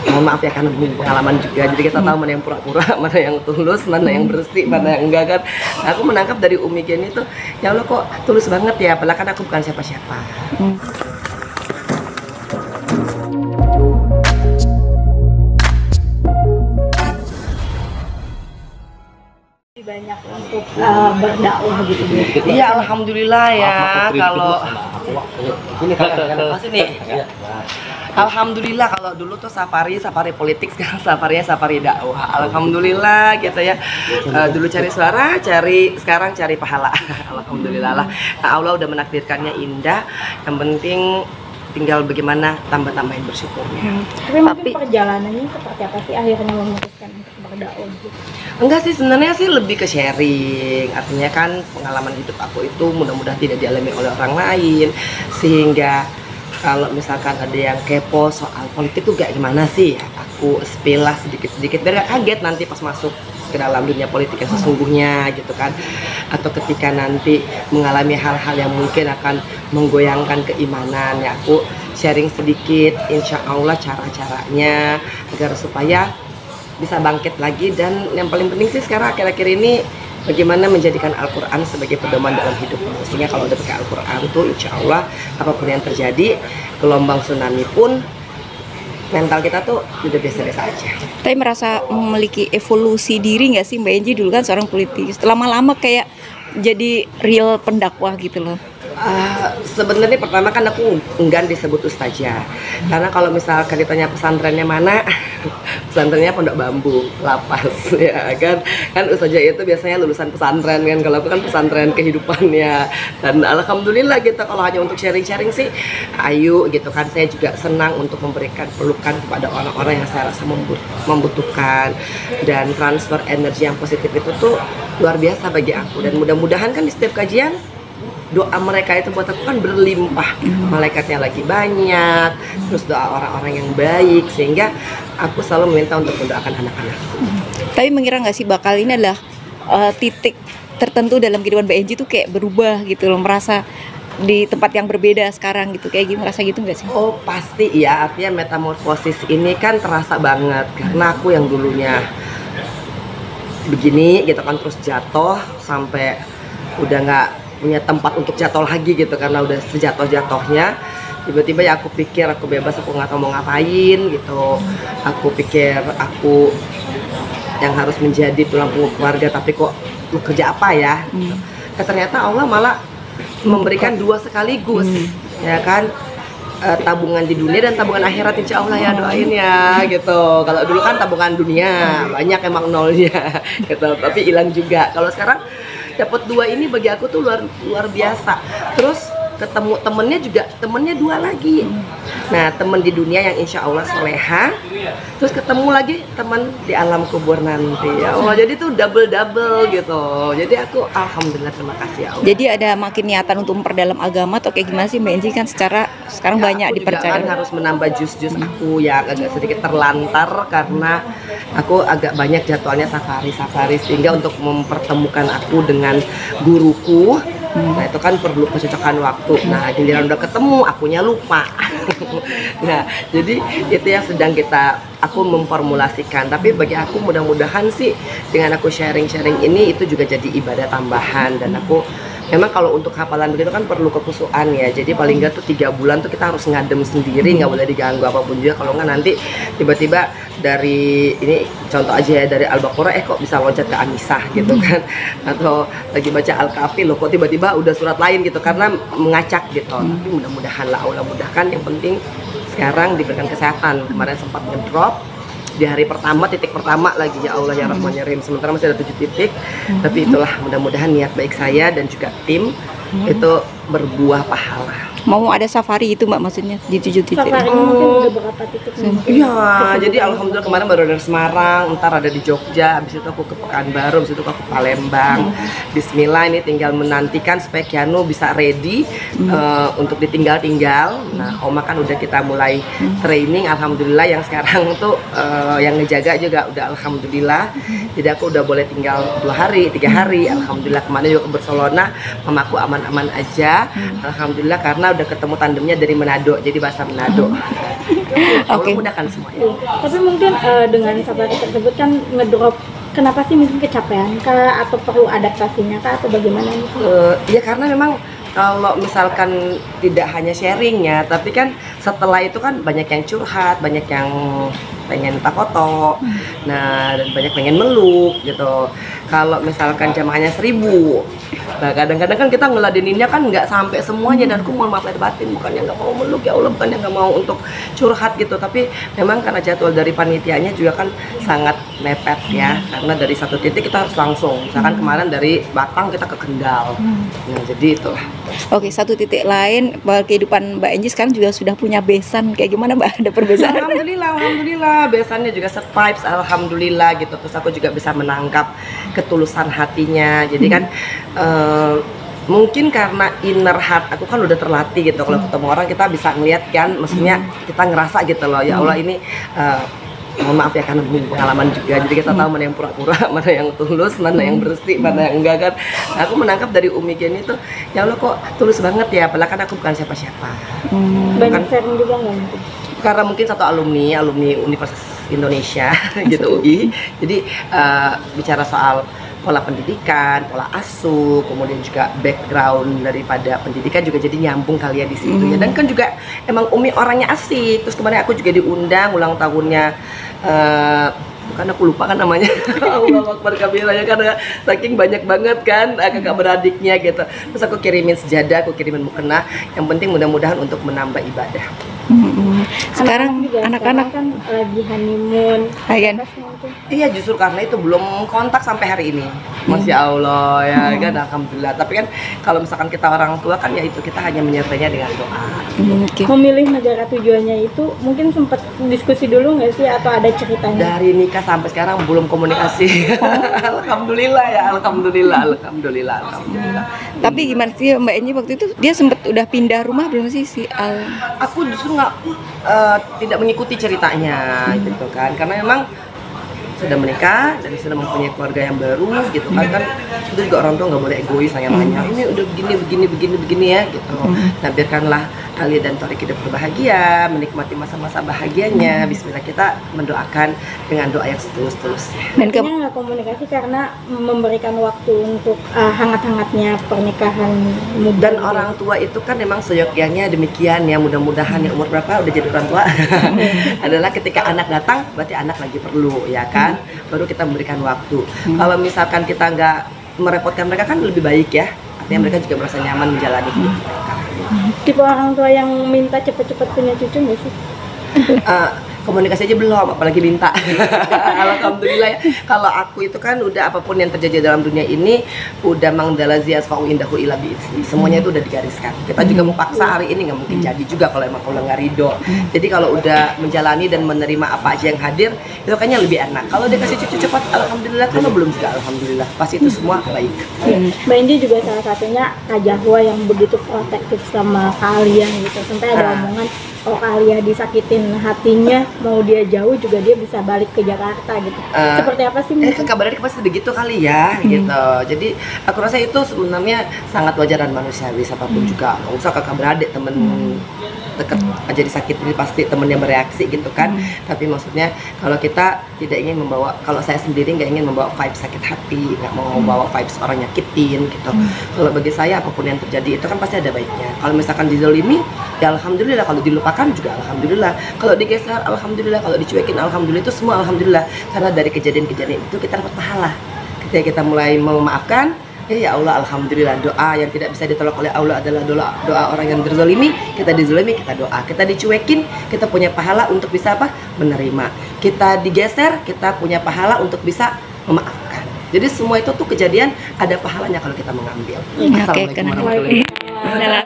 mohon maaf ya karena belum pengalaman juga, jadi kita tahu mana yang pura-pura, mana yang tulus, mana yang bersih, mana yang enggak kan. Aku menangkap dari Umi Geni tuh, ya Allah kok tulus banget ya, padahal kan aku bukan siapa-siapa. Banyak untuk berdakwah gitu. Iya, alhamdulillah ya. Kalau ini nih. Alhamdulillah kalau dulu tuh safari politik, sekarang safarinya safari dakwah. Alhamdulillah gitu ya. Dulu cari suara, sekarang cari pahala. Alhamdulillah lah. Nah, Allah udah menakdirkannya indah. Yang penting tinggal bagaimana tambah-tambahin bersyukurnya. Tapi perjalanannya seperti apa sih akhirnya memutuskan untuk berdakwah gitu? Enggak sih, sebenarnya sih lebih ke sharing. Artinya kan pengalaman hidup aku itu mudah-mudahan tidak dialami oleh orang lain, sehingga kalau misalkan ada yang kepo soal politik tuh gak gimana sih, aku spill lah sedikit-sedikit biar gak kaget nanti pas masuk ke dalam dunia politik yang sesungguhnya gitu kan, atau ketika nanti mengalami hal-hal yang mungkin akan menggoyangkan keimanan ya, aku sharing sedikit insya Allah cara-caranya agar supaya bisa bangkit lagi. Dan yang paling penting sih sekarang akhir-akhir ini bagaimana menjadikan Al-Quran sebagai pedoman dalam hidup. Sehingga kalau udah pakai Al-Quran tuh insya Allah apapun yang terjadi, gelombang tsunami pun mental kita tuh udah biasa-biasa aja. Tapi merasa memiliki evolusi diri nggak sih Mbak Enji? Dulu kan seorang politikus, lama-lama kayak jadi real pendakwah gitu loh. Sebenarnya pertama kan aku enggan disebut ustazah, karena kalau misalkan ditanya pesantrennya mana, pesantrennya Pondok Bambu, Lapas ya kan ustazah itu biasanya lulusan pesantren kan, kalau aku kan pesantren kehidupannya. Dan alhamdulillah gitu, kalau hanya untuk sharing-sharing sih ayo gitu kan, saya juga senang untuk memberikan pelukan kepada orang-orang yang saya rasa membutuhkan, dan transfer energi yang positif itu tuh luar biasa bagi aku. Dan mudah-mudahan kan di setiap kajian doa mereka itu buat aku kan berlimpah, malaikatnya lagi banyak, terus doa orang-orang yang baik, sehingga aku selalu meminta untuk mendoakan anak-anakku. Tapi mengira nggak sih bakal ini adalah titik tertentu dalam kehidupan Mbak Enji tuh kayak berubah gitu loh, merasa di tempat yang berbeda sekarang gitu, kayak gitu, merasa gitu nggak sih? Oh pasti ya, artinya metamorfosis ini kan terasa banget, karena aku yang dulunya begini gitu kan, terus jatuh sampai udah nggak punya tempat untuk jatuh lagi gitu, karena udah sejatuh-jatuhnya. Tiba-tiba ya aku pikir aku bebas, aku nggak tahu mau ngapain gitu. Aku pikir aku yang harus menjadi tulang punggung keluarga, tapi kok lu kerja apa ya? Ternyata Allah malah memberikan dua sekaligus, ya kan? Tabungan di dunia dan tabungan akhirat, insya Allah ya, doain ya gitu. Kalau dulu kan tabungan dunia banyak emang nolnya gitu, tapi hilang juga. Kalau sekarang dapat dua ini bagi aku tuh luar biasa. Terus ketemu temennya juga, temennya dua lagi. Nah temen di dunia yang insya Allah soleha, terus ketemu lagi temen di alam kubur nanti ya Allah. Jadi tuh double gitu. Jadi aku alhamdulillah, terima kasih ya Allah. Jadi ada makin niatan untuk memperdalam agama atau kayak gimana sih Mbak Enji, kan secara sekarang Ya, banyak aku dipercaya. juga kan harus menambah jus-jus aku yang agak sedikit terlantar karena aku agak banyak jadwalnya safari, sehingga untuk mempertemukan aku dengan guruku, nah itu kan perlu kecocokan waktu. Nah giliran udah ketemu akunya lupa. Nah jadi itu yang sedang aku memformulasikan. Tapi bagi aku mudah-mudahan sih dengan aku sharing-sharing ini itu juga jadi ibadah tambahan. Dan aku memang kalau untuk hafalan begitu kan perlu kekusuan ya. Jadi paling nggak tuh 3 bulan tuh kita harus ngadem sendiri, nggak boleh diganggu apapun juga. Kalau nggak nanti tiba-tiba dari ini contoh aja ya, dari Al-Baqarah kok bisa loncat ke An-Nisa gitu kan, atau lagi baca Al-Kahfi loh kok tiba-tiba udah surat lain gitu, karena mengacak gitu. Tapi mudah-mudahan lah Allah mudahkan. Yang penting sekarang diberikan kesehatan. Kemarin sempat ngedrop di hari pertama, titik pertama lagi, ya Allah ya Rahman ya Rahim. Sementara masih ada 7 titik, tapi itulah mudah-mudahan niat baik saya dan juga tim itu berbuah pahala. Mau ada safari itu Mbak, maksudnya di 7 titik. Safari mungkin udah berapa titik nih? Iya, jadi alhamdulillah kemarin baru dari Semarang, ntar ada di Jogja, habis itu aku ke Pekanbaru, habis itu aku ke Palembang. Bismillah, ini tinggal menantikan supaya Keanu bisa ready untuk ditinggal-tinggal. Nah, Oma kan udah kita mulai training, alhamdulillah. Yang sekarang tuh yang ngejaga juga udah alhamdulillah. Jadi aku udah boleh tinggal 2 hari, 3 hari, alhamdulillah. Kemarin juga ke Barcelona, mamaku aman-aman aja, alhamdulillah, karena udah ketemu tandemnya dari Manado, jadi bahasa Manado. Allah Oke. mudahkan semuanya. Iya. Tapi mungkin dengan safari tersebut kan ngedrop, kenapa sih mungkin kecapean kah atau perlu adaptasinya kah atau bagaimana nih? Ya karena memang kalau misalkan tidak hanya sharing ya, tapi kan setelah itu kan banyak yang curhat, banyak yang pengen takoto, nah dan banyak pengen meluk gitu. Kalau misalkan jamaahnya 1000, nah kadang-kadang kan kita ngeladeninnya kan nggak sampai semuanya, dan aku mohon maaf lahir batin, bukannya nggak mau meluk ya Allah, bukannya nggak mau untuk curhat gitu, tapi memang karena jadwal dari panitianya juga kan sangat mepet ya, karena dari satu titik kita harus langsung, misalkan kemarin dari Batang kita ke Kendal, nah jadi itulah. Oke, satu titik lain, kehidupan Mbak Enji sekarang juga sudah punya besan. Kayak gimana Mbak? Ada perbedaan? Alhamdulillah, besannya juga survive, alhamdulillah gitu. Terus aku juga bisa menangkap ketulusan hatinya. Jadi kan mungkin karena inner heart aku kan udah terlatih gitu. Kalau ketemu orang kita bisa ngeliat kan, maksudnya kita ngerasa gitu loh. Ya Allah ini mohon maaf ya karena pengalaman juga, jadi kita tahu mana yang pura-pura, mana yang tulus, mana yang bersih, mana yang enggak kan. Nah, aku menangkap dari Umi Geni itu, ya Allah kok tulus banget ya, padahal kan aku bukan siapa-siapa. Banyak sharing juga nggak mungkin? Karena mungkin satu alumni Universitas Indonesia gitu UI, jadi bicara soal pola pendidikan, pola asuh, kemudian juga background daripada pendidikan juga jadi nyambung kali ya di situ ya. Dan kan juga emang Umi orangnya asik. Terus kemarin aku juga diundang ulang tahunnya, bukan aku lupa kan namanya. Allah Akbar kabira ya, karena saking banyak banget kan kakak beradiknya gitu. Terus aku kirimin sejadah, aku kirimin mukena. Yang penting mudah-mudahan untuk menambah ibadah. Sekarang anak-anak kan lagi honeymoon. Ayan. Iya, justru karena itu belum kontak sampai hari ini. Masya Allah ya kan, alhamdulillah. Tapi kan kalau misalkan kita orang tua kan ya itu, kita hanya menyertainya dengan doa. Oke. Memilih negara tujuannya itu mungkin sempat diskusi dulu nggak sih atau ada ceritanya? Dari nikah sampai sekarang belum komunikasi. Alhamdulillah ya, alhamdulillah. Tapi gimana sih Mbak Enji waktu itu, dia sempat udah pindah rumah belum sih si Al? Aku justru tidak mengikuti ceritanya gitu kan, karena memang sudah menikah dan sudah mempunyai keluarga yang baru gitu kan itu juga orang tua nggak boleh egois nanya-nanya ini udah begini ya gitu. Nah biarkanlah Ali dan Torik hidup berbahagia, menikmati masa-masa bahagianya. Bismillah, kita mendoakan dengan doa yang setulus-tulusnya. Dan Artinya nggak komunikasi karena memberikan waktu untuk hangat-hangatnya pernikahan muda. Dan orang tua itu kan memang seyogyanya demikian ya, mudah-mudahan ya umur berapa udah jadi orang tua adalah ketika anak datang berarti anak lagi perlu ya kan, baru kita memberikan waktu. Kalau misalkan kita nggak merepotkan mereka kan lebih baik ya, artinya mereka juga merasa nyaman menjalani hidup mereka. Tipe orang tua yang minta cepet-cepet punya cucu nggak sih? Komunikasi aja belum, apalagi minta. Alhamdulillah ya. Kalau aku itu kan udah apapun yang terjadi dalam dunia ini udah mangdalazi asfa'u indahu ila bi'izni. Semuanya itu udah digariskan. Kita juga mau paksa hari ini nggak mungkin jadi juga kalau emang Allah nggak ridho. Jadi kalau udah menjalani dan menerima apa aja yang hadir itu kayaknya lebih enak. Kalau dia kasih cucu cepat, alhamdulillah. Kalau belum juga alhamdulillah. Pasti itu semua baik. Mbak Indi juga salah satunya Kak Jahwa yang begitu protektif sama kalian gitu. Sampai ada omongan, oh kalian disakitin hatinya, mau dia jauh juga dia bisa balik ke Jakarta gitu. Seperti apa sih mungkin? Kabarnya pasti begitu kali ya gitu. Jadi aku rasa itu sebenarnya sangat wajar dan manusiawi, siapapun juga. Nggak usah kakak beradik, temen deket aja disakitin pasti temennya bereaksi gitu kan. Tapi maksudnya kalau kita tidak ingin membawa, kalau saya sendiri nggak ingin membawa vibes sakit hati, nggak mau membawa vibes orang nyakitin gitu. Kalau bagi saya apapun yang terjadi itu kan pasti ada baiknya. Kalau misalkan dizolimi ya alhamdulillah, kalau dilupakan juga alhamdulillah, kalau digeser alhamdulillah, kalau dicuekin alhamdulillah, itu semua alhamdulillah. Karena dari kejadian-kejadian itu kita dapat pahala. Ketika kita mulai memaafkan, ya Allah alhamdulillah. Doa yang tidak bisa ditolak oleh Allah adalah doa orang yang terzolimi. Kita dizolimi, kita doa. Kita dicuekin, kita punya pahala untuk bisa apa? Menerima. Kita digeser, kita punya pahala untuk bisa memaafkan. Jadi semua itu tuh kejadian ada pahalanya kalau kita mengambil. Oke, Assalamualaikum warahmatullahi wabarakatuh.